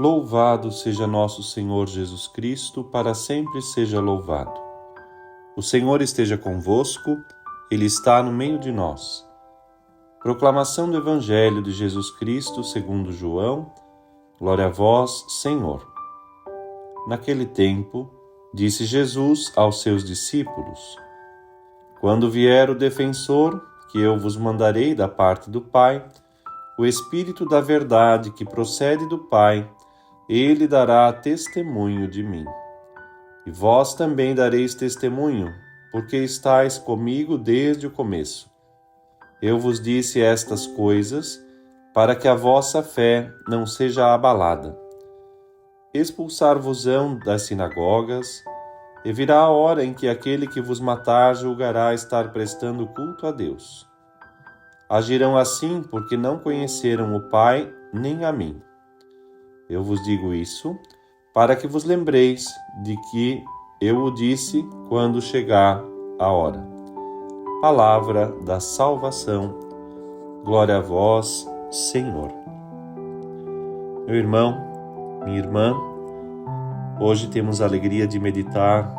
Louvado seja nosso Senhor Jesus Cristo, para sempre seja louvado. O Senhor esteja convosco, Ele está no meio de nós. Proclamação do Evangelho de Jesus Cristo segundo João. Glória a vós, Senhor. Naquele tempo, disse Jesus aos seus discípulos: Quando vier o defensor, que eu vos mandarei da parte do Pai, o Espírito da verdade que procede do Pai, ele dará testemunho de mim. E vós também dareis testemunho, porque estáis comigo desde o começo. Eu vos disse estas coisas, para que a vossa fé não seja abalada. Expulsar-vos-ão das sinagogas, e virá a hora em que aquele que vos matar julgará estar prestando culto a Deus. Agirão assim porque não conheceram o Pai nem a mim. Eu vos digo isso para que vos lembreis de que eu o disse quando chegar a hora. Palavra da salvação. Glória a vós, Senhor. Meu irmão, minha irmã, hoje temos a alegria de meditar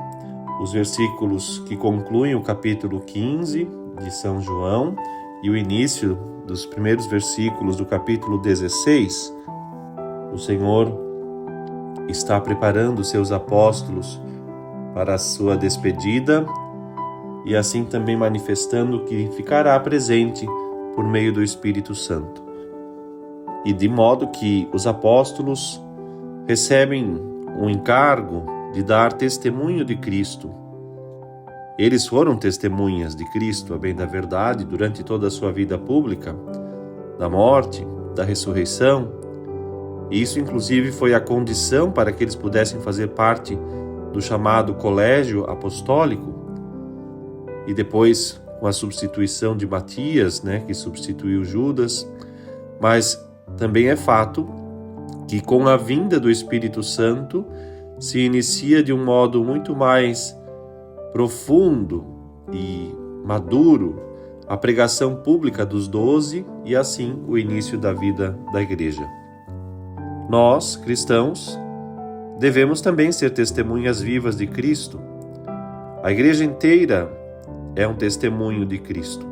os versículos que concluem o capítulo 15 de São João e o início dos primeiros versículos do capítulo 16. O Senhor está preparando seus apóstolos para a sua despedida e assim também manifestando que ficará presente por meio do Espírito Santo. E de modo que os apóstolos recebem um encargo de dar testemunho de Cristo. Eles foram testemunhas de Cristo, a bem da verdade, durante toda a sua vida pública, da morte, da ressurreição. E isso, inclusive, foi a condição para que eles pudessem fazer parte do chamado colégio apostólico. E depois, com a substituição de Matias, que substituiu Judas. Mas também é fato que, com a vinda do Espírito Santo, se inicia de um modo muito mais profundo e maduro a pregação pública dos 12 e, assim, o início da vida da Igreja. Nós, cristãos, devemos também ser testemunhas vivas de Cristo. A Igreja inteira é um testemunho de Cristo.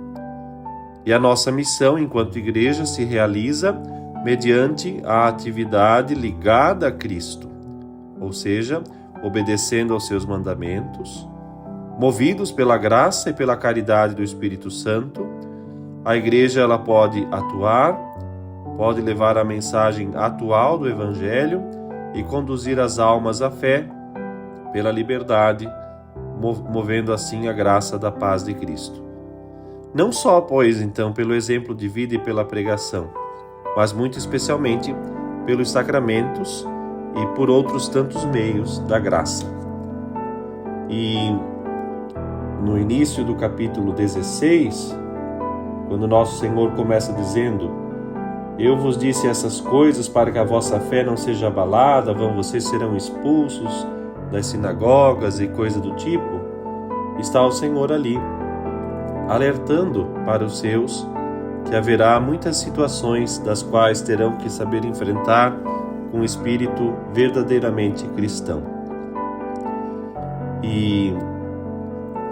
E a nossa missão enquanto Igreja se realiza mediante a atividade ligada a Cristo, ou seja, obedecendo aos seus mandamentos, movidos pela graça e pela caridade do Espírito Santo. A Igreja ela pode atuar, pode levar a mensagem atual do Evangelho e conduzir as almas à fé pela liberdade, movendo assim a graça da paz de Cristo. Não só, pois, então, pelo exemplo de vida e pela pregação, mas muito especialmente pelos sacramentos e por outros tantos meios da graça. E no início do capítulo 16, quando nosso Senhor começa dizendo: Eu vos disse essas coisas para que a vossa fé não seja abalada, vocês serão expulsos das sinagogas e coisa do tipo, está o Senhor ali, alertando para os seus que haverá muitas situações das quais terão que saber enfrentar com um espírito verdadeiramente cristão. E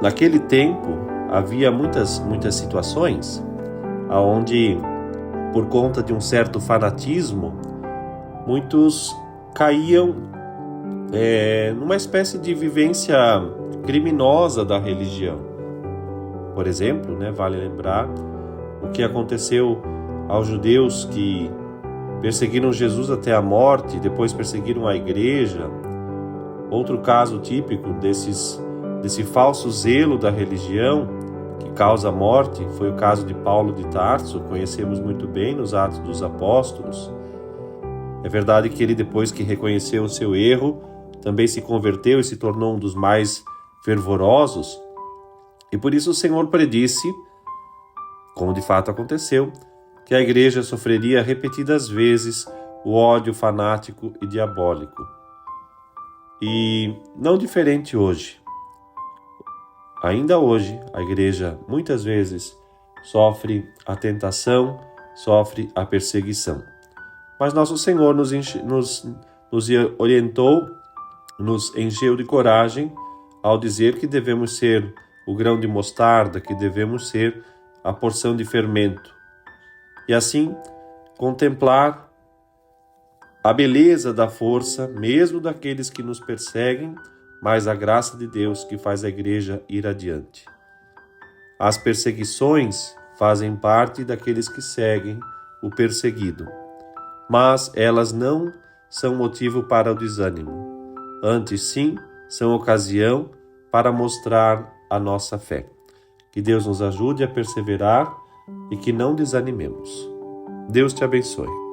naquele tempo havia muitas situações onde, por conta de um certo fanatismo, muitos caíam numa espécie de vivência criminosa da religião. Por exemplo, vale lembrar o que aconteceu aos judeus que perseguiram Jesus até a morte, depois perseguiram a igreja. Outro caso típico desse falso zelo da religião que causa a morte foi o caso de Paulo de Tarso, conhecemos muito bem nos Atos dos Apóstolos. É verdade que ele, depois que reconheceu o seu erro, também se converteu e se tornou um dos mais fervorosos. E por isso o Senhor predisse, como de fato aconteceu, que a igreja sofreria repetidas vezes o ódio fanático e diabólico. E não diferente hoje. Ainda hoje, a igreja muitas vezes sofre a tentação, sofre a perseguição. Mas nosso Senhor nos orientou, nos encheu de coragem ao dizer que devemos ser o grão de mostarda, que devemos ser a porção de fermento. E assim, contemplar a beleza da força, mesmo daqueles que nos perseguem, mas a graça de Deus que faz a igreja ir adiante. As perseguições fazem parte daqueles que seguem o perseguido, mas elas não são motivo para o desânimo. Antes, sim, são ocasião para mostrar a nossa fé. Que Deus nos ajude a perseverar e que não desanimemos. Deus te abençoe.